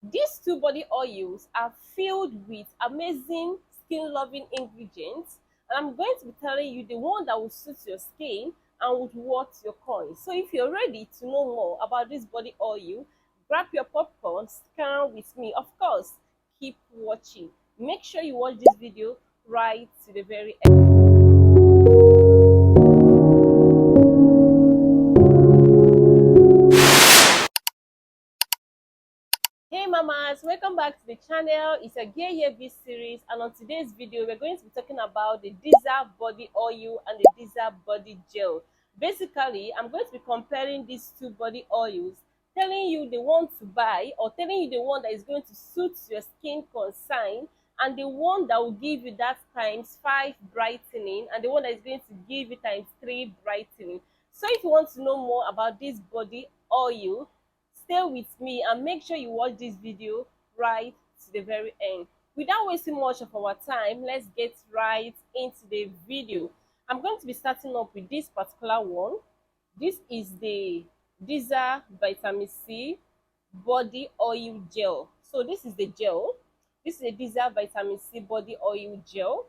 These two body oils are filled with amazing skin loving ingredients, and I'm going to be telling you the one that will suit your skin and would worth your coin. So if you're ready to know more about this body oil, grab your popcorn, stick around with me. Of course, keep watching. Make sure you watch this video right to the very end. Hey mamas, welcome back to the channel. It's a Gear Year V series, and on today's video we're going to be talking about the Disaar Body Oil and the Disaar Body Gel. Basically, I'm going to be comparing these two body oils, telling you the one to buy or telling you the one that is going to suit your skin concern, and the one that will give you that ×5 brightening, and the one that is going to give you ×3 brightening. So if you want to know more about this body oil, stay with me and make sure you watch this video right to the very end. Without wasting much of our time, let's get right into the video. I'm going to be starting up with this particular one. This is the Disaar Vitamin C Body Oil Gel. So this is the gel. This is the Disaar Vitamin C Body Oil Gel,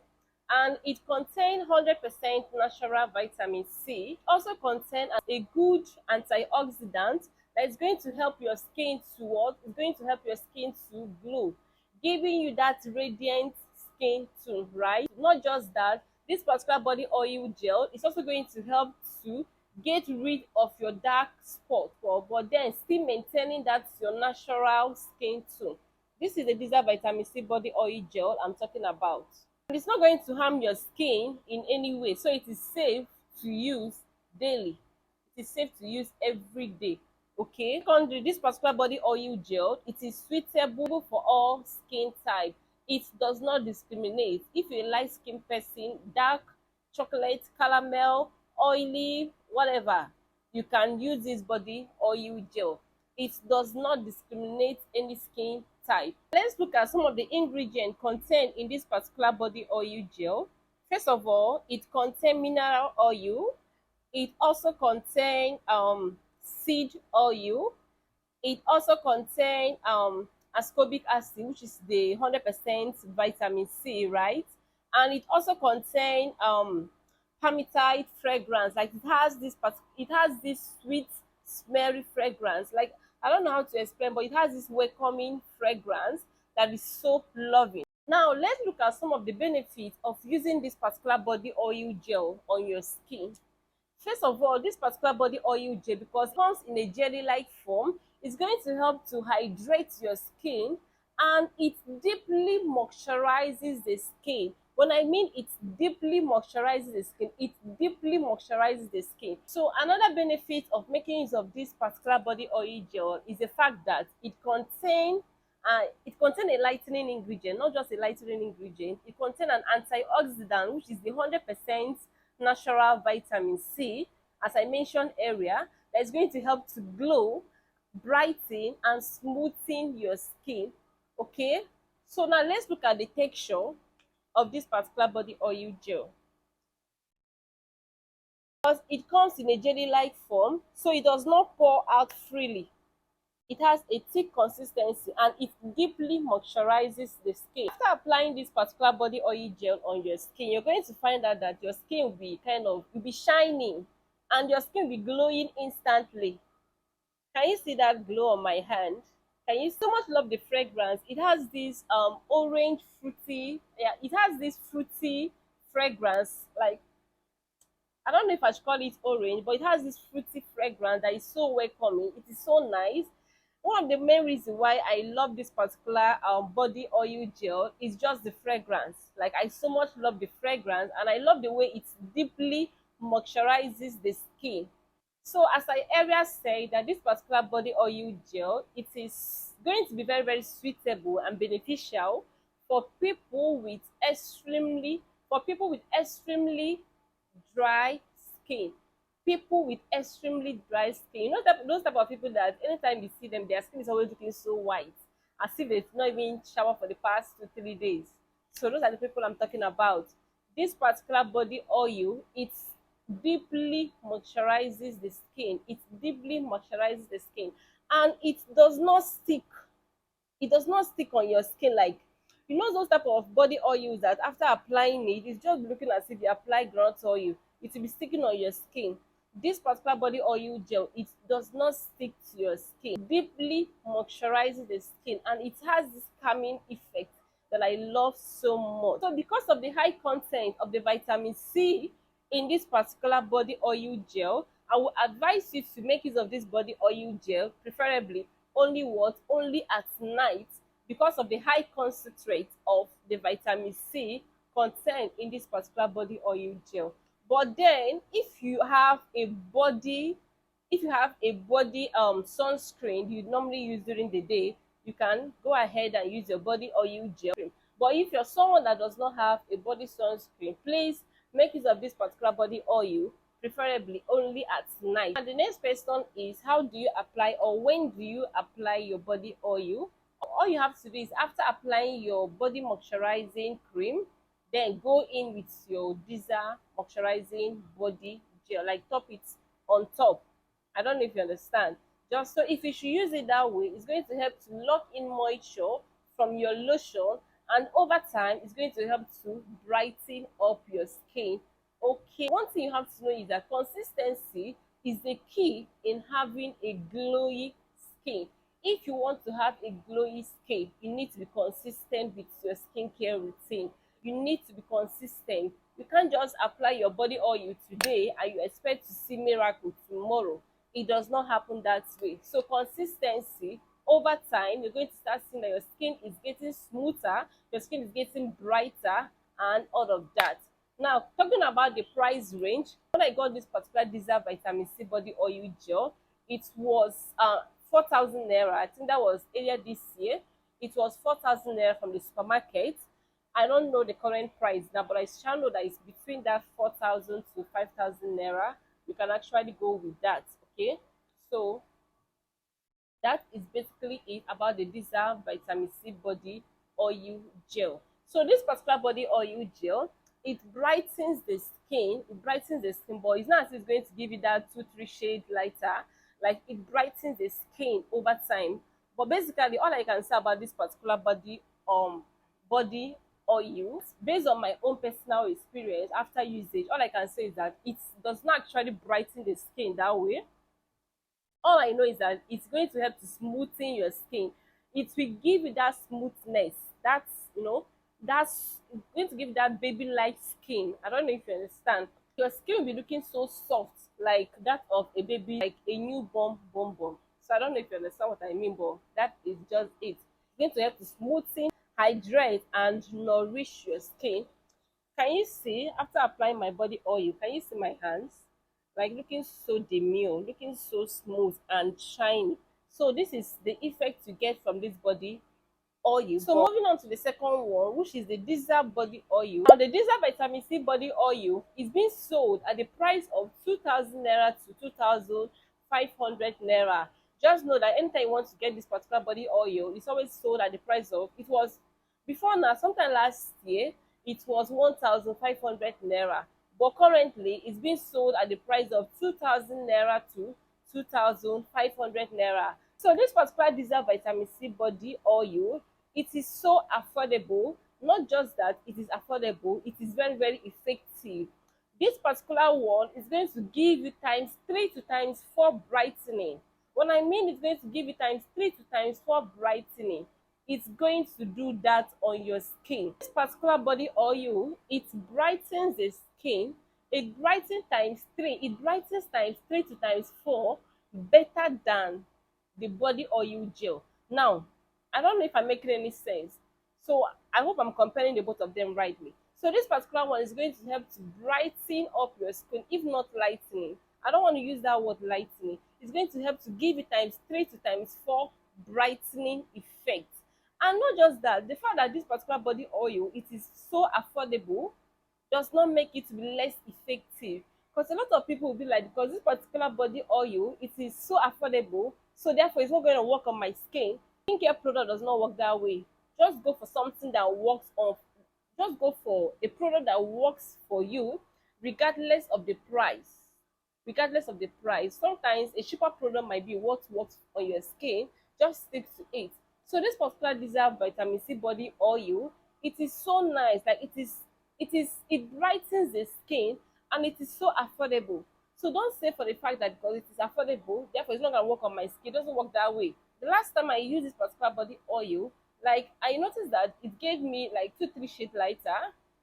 and it contains 100% natural vitamin C. It also contains a good antioxidant that is going to help your skin to work. It's going to help your skin to glow, giving you that radiant skin tone, right? Not just that, this particular body oil gel is also going to help to get rid of your dark spot, but then still maintaining that your natural skin tone. This is the Disaar Vitamin C Body Oil Gel I'm talking about. And it's not going to harm your skin in any way, so it is safe to use daily. It is safe to use every day. Okay, secondly, this particular body oil gel, it is suitable for all skin type. It does not discriminate. If you're a light skin person, dark, chocolate, caramel, oily, whatever, you can use this body oil gel. It does not discriminate any skin type. Let's look at some of the ingredients contained in this particular body oil gel. First of all, it contains mineral oil. It also contains seed oil. It also contains ascorbic acid, which is the 100% vitamin C, right? And it also contains palmitoid fragrance. Like it has this sweet, smelly fragrance. Like, I don't know how to explain, but it has this welcoming fragrance that is so loving. Now let's look at some of the benefits of using this particular body oil gel on your skin. First of all, this particular body oil gel, because it comes in a jelly-like form, is going to help to hydrate your skin, and it deeply moisturizes the skin. When I mean it deeply moisturizes the skin, it deeply moisturizes the skin. So another benefit of making use of this particular body oil gel is the fact that it contains a lightening ingredient, not just a lightening ingredient. It contains an antioxidant, which is the 100% natural vitamin C, as I mentioned earlier, that is going to help to glow, brighten, and smoothen your skin. Okay, so now let's look at the texture of this particular body oil gel. Because it comes in a jelly-like form, so it does not pour out freely. It has a thick consistency and it deeply moisturizes the skin. After applying this particular body oil gel on your skin, you're going to find out that your skin will be shining, and your skin will be glowing instantly. Can you see that glow on my hand? Can you so much love the fragrance? It has this orange fruity, yeah, it has this fruity fragrance. Like, I don't know if I should call it orange, but it has this fruity fragrance that is so welcoming. It is so nice. One of the main reasons why I love this particular body oil gel is just the fragrance. Like, I so much love the fragrance, and I love the way it deeply moisturizes the skin. So as I earlier said, that this particular body oil gel, it is going to be very, very suitable and beneficial for people with extremely dry skin. People with extremely dry skin. You know that those type of people that anytime you see them, their skin is always looking so white, as if they've not even showered for the past 2 3 days. So those are the people I'm talking about. This particular body oil, it deeply moisturizes the skin. It deeply moisturizes the skin, and it does not stick. It does not stick on your skin like, you know, those type of body oils that after applying it, it's just looking as if you apply groundnut oil. It will be sticking on your skin. This particular body oil gel, it does not stick to your skin. It deeply moisturizes the skin, and it has this calming effect that I love so much. So because of the high content of the vitamin C in this particular body oil gel, I will advise you to make use of this body oil gel, preferably only at night, because of the high concentrate of the vitamin C contained in this particular body oil gel. But then if you have a body sunscreen you normally use during the day, you can go ahead and use your body oil gel. But if you're someone that does not have a body sunscreen, please make use of this particular body oil, preferably only at night. And the next question is, how do you apply, or when do you apply your body oil? All you have to do is, after applying your body moisturizing cream, then go in with your Disaar moisturizing body gel, like top it on top. I don't know if you understand. Just so, if you should use it that way, it's going to help to lock in moisture from your lotion, and over time it's going to help to brighten up your skin. Okay, one thing you have to know is that consistency is the key in having a glowy skin. If you want to have a glowy skin, you need to be consistent with your skincare routine. You need to be consistent. You can't just apply your body oil today and you expect to see miracle tomorrow. It does not happen that way. So consistency, over time, you're going to start seeing that your skin is getting smoother, your skin is getting brighter, and all of that. Now, talking about the price range, when I got this particular Disaar Vitamin C Body Oil Gel, it was 4,000 naira. I think that was earlier this year. It was 4,000 naira from the supermarket. I don't know the current price now, but I shall know that it's between that 4,000 to 5,000 naira. You can actually go with that. Okay, so that is basically it about the Disaar Vitamin C Body Oil Gel. So this particular body oil gel, it brightens the skin. It brightens the skin, but it's not as if it's going to give you that 2-3 shade lighter. Like, it brightens the skin over time. But basically, all I can say about this particular body oil, based on my own personal experience after usage, all I can say is that it does not actually brighten the skin that way. All I know is that it's going to help to smoothen your skin. It will give you that smoothness. That's, that's going to give you that baby-like skin. I don't know if you understand. Your skin will be looking so soft, like that of a baby, like a newborn bonbon. So I don't know if you understand what I mean, but that is just it. It's going to help to smoothen, hydrate, and nourish your skin. Can you see, after applying my body oil, can you see my hands? Like, looking so demure, looking so smooth and shiny. So this is the effect you get from this body oil. So moving on to the second one, which is the Disaar Body Oil. Now, the Disaar Vitamin C Body Oil is being sold at the price of 2,000 naira to 2,500 naira. Just know that anytime you want to get this particular body oil, it's always sold at the price of, it was before now, sometime last year, it was 1,500 naira. But currently, it's being sold at the price of 2,000 naira to 2,500 naira. So this particular Disaar Vitamin C Body Oil, it is so affordable. Not just that it is affordable, it is very, very effective. This particular one is going to give you times 3 to times 4 brightening. When I mean it's going to give you times 3 to times 4 brightening, it's going to do that on your skin. This particular body oil, it brightens the skin. It brightens times 3. It brightens times 3 to times 4 better than the body oil gel. Now, I don't know if I'm making any sense. So I hope I'm comparing the both of them rightly. So this particular one is going to help to brighten up your skin, if not lightening. I don't want to use that word lightening. It's going to help to give you times 3 to times 4 brightening effect. And not just that, the fact that this particular body oil, it is so affordable, does not make it to be less effective. Because a lot of people will be like, because this particular body oil, it is so affordable, so therefore it's not going to work on my skin. Skincare product does not work that way. Just go for something that works on, just go for a product that works for you, regardless of the price. Regardless of the price. Sometimes a cheaper product might be what works on your skin. Just stick to it. So this particular Disaar vitamin C body oil, it is so nice. Like it brightens the skin, and it is so affordable. So don't say for the fact that because it is affordable, therefore it's not gonna work on my skin. It doesn't work that way. The last time I used this particular body oil, like I noticed that it gave me like 2-3 shades lighter.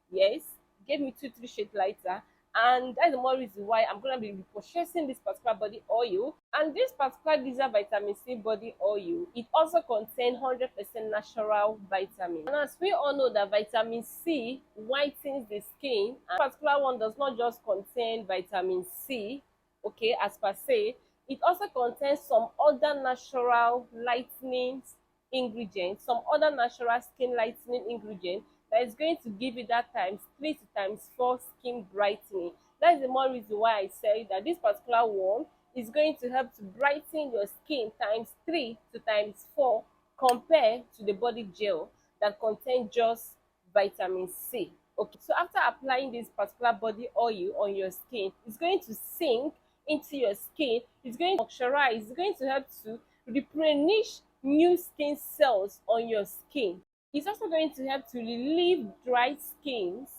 Yes, gave me 2-3 shades lighter, and that's the more reason why I'm gonna be repurchasing this particular body oil. And this particular Disaar vitamin C body oil, it also contains 100% natural vitamin. And as we all know that vitamin C whitens the skin, and this particular one does not just contain vitamin C, okay, as per se, it also contains some other natural lightening ingredients, some other natural skin lightening ingredients that is going to give you that times 3 to times 4 skin brightening. That is the more reason why I say that this particular one is going to help to brighten your skin times 3 to times 4 compared to the body gel that contains just vitamin C. Okay, so after applying this particular body oil on your skin, it's going to sink into your skin, it's going to moisturize, it's going to help to replenish new skin cells on your skin. It's also going to help to relieve dry skins,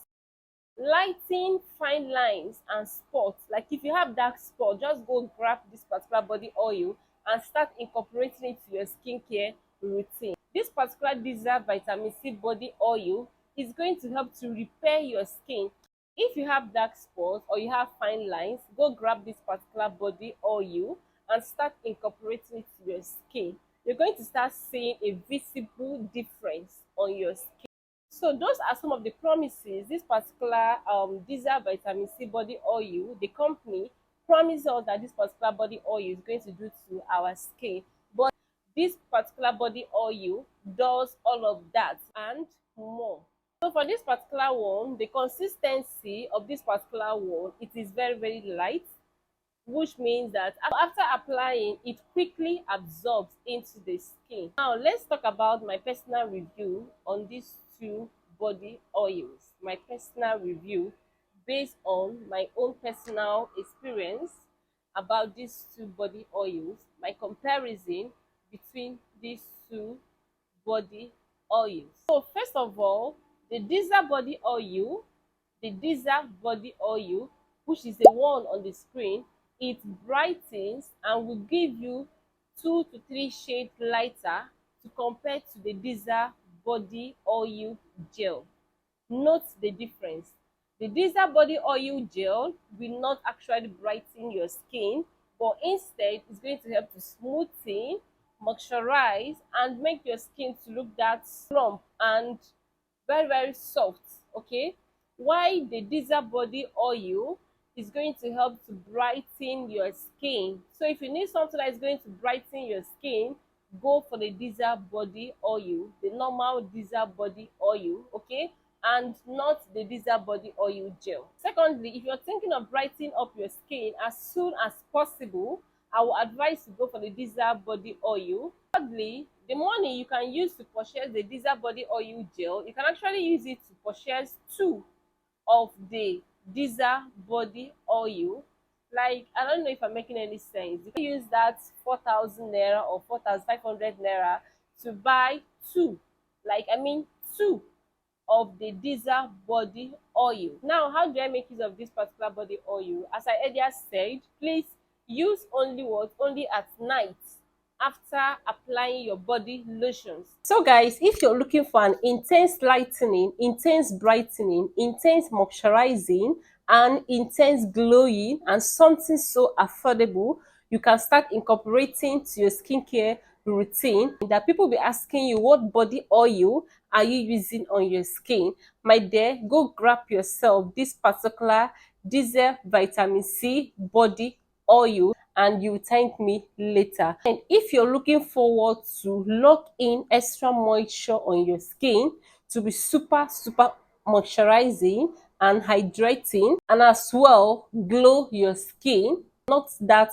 lighten fine lines and spots. Like if you have dark spot, just go grab this particular body oil and start incorporating it to your skincare routine. This particular Disaar vitamin C body oil is going to help to repair your skin. If you have dark spots or you have fine lines, go grab this particular body oil and start incorporating it to your skin. You're going to start seeing a visible difference on your skin. So those are some of the promises this particular Disaar vitamin C body oil, the company promises us that this particular body oil is going to do to our skin. But this particular body oil does all of that and more. So for this particular one, the consistency of this particular one, it is very, very light, which means that after applying, it quickly absorbs into the skin. Now let's talk about my personal review on these two body oils. My personal review based on my own personal experience about these two body oils, my comparison between these two body oils. So first of all, the Disaar body oil, which is the one on the screen, it brightens and will give you 2 to 3 shades lighter to compare to the Disaar body oil gel. Note the difference. The Disaar body oil gel will not actually brighten your skin, but instead it's going to help to smoothen, moisturize, and make your skin to look that plump and very, very soft. Okay, while the Disaar body oil is going to help to brighten your skin. So if you need something that is going to brighten your skin, go for the Disaar body oil, the normal Disaar body oil, okay, and not the Disaar body oil gel. Secondly, if you're thinking of brightening up your skin as soon as possible, I will advise you go for the Disaar body oil. Thirdly, the money you can use to purchase the Disaar body oil gel, you can actually use it to purchase 2 of the Disaar body oil. Like, I don't know if I'm making any sense. You can use that 4,000 naira or 4,500 naira to buy 2, like I mean 2 of the Disaar body oil. Now, how do I make use of this particular body oil? As I earlier said, please use only at night after applying your body lotions. So guys, if you're looking for an intense lightening, intense brightening, intense moisturizing, and intense glowing, and something so affordable, you can start incorporating to your skincare routine, that people will be asking you, what body oil are you using on your skin? My dear, go grab yourself this particular Disaar vitamin C body oil, and you thank me later. And if you're looking forward to lock in extra moisture on your skin to be super moisturizing and hydrating, and as well glow your skin, not that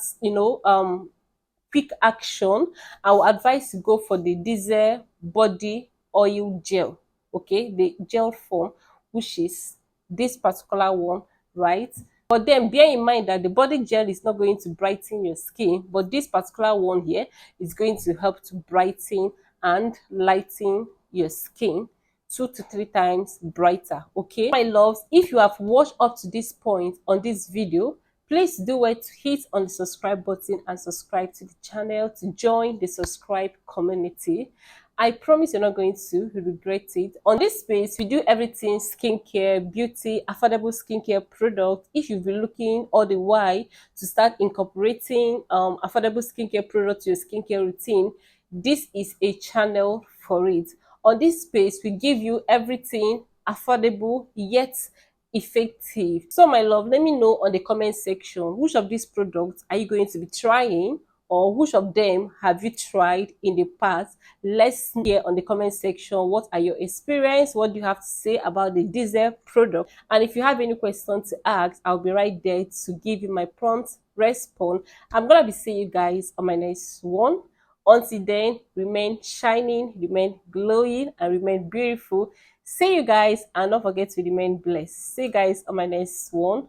quick action, I will advise you go for the Disaar body oil gel. Okay, the gel form, which is this particular one, right? But then bear in mind that the body gel is not going to brighten your skin, but this particular one here is going to help to brighten and lighten your skin 2 to 3 times brighter. Okay, my loves, if you have watched up to this point on this video, please do it to hit on the subscribe button and subscribe to the channel to join the subscribe community. I promise you're not going to regret it. On this space, we do everything skincare, beauty, affordable skincare product. If you've been looking all the while to start incorporating affordable skincare product to your skincare routine, this is a channel for it. On this space, we give you everything affordable yet effective. So my love, let me know on the comment section which of these products are you going to be trying, or which of them have you tried in the past. Let's hear on the comment section what are your experience, what do you have to say about the Disaar product, and if you have any questions to ask, I'll be right there to give you my prompt response. I'm gonna be seeing you guys on my next one. Until then, remain shining, remain glowing, and remain beautiful. See you guys, and don't forget to remain blessed. See you guys on my next one.